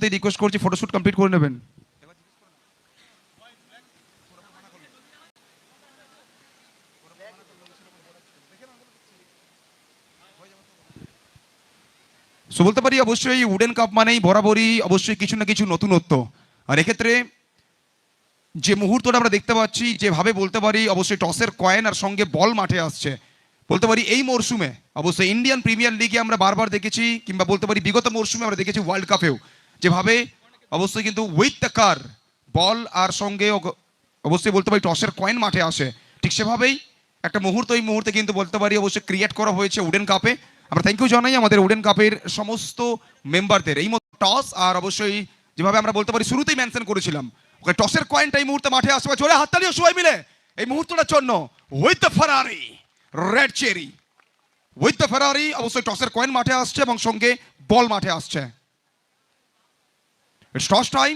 Request করছি photoshoot complete করে নেবেন। সো বলতে পারি অবশ্যই উডেন কাপ মানেই বরাবরই অবশ্যই কিছু না কিছু নতুনত্ব। আর এক্ষেত্রে যে মুহূর্তটা আমরা দেখতে পাচ্ছি, যেভাবে বলতে পারি অবশ্যই টসের কয়েন আর সঙ্গে বল মাঠে আসছে, বলতে পারি এই মরশুমে অবশ্যই ইন্ডিয়ান প্রিমিয়ার লিগে আমরা বারবার দেখেছি, কিংবা বলতে পারি বিগত মরশুমে আমরা দেখেছি ওয়ার্ল্ড কাপেও, যেভাবে অবশ্যই কিন্তু উইথ দ্য কার বল আর সঙ্গে অবশ্যই বলতে পারি টসের কয়েন মাঠে আসে, ঠিক সেভাবেই একটা মুহূর্ত এই মুহূর্তে কিন্তু বলতে পারি অবশ্যই ক্রিয়েট করা হয়েছে উডেন কাপে। আমরা থ্যাংক ইউ জানাই আমাদের উডেন কাপের সমস্ত মেম্বারদের। এই মতো টস আর অবশ্যই যেভাবে আমরা বলতে পারি শুরুতেই মেনশন করেছিলাম, ওকে টসের কয়েনটা এই মুহূর্তে মাঠে আসবে, জোরে হাততালিও সবাই মিলে এই মুহূর্তটার জন্য। With the Ferrari red cherry, with the Ferrari অবশ্যই টসের কয়েন মাঠে আসছে এবং সঙ্গে বল মাঠে আসছে। It's toss time.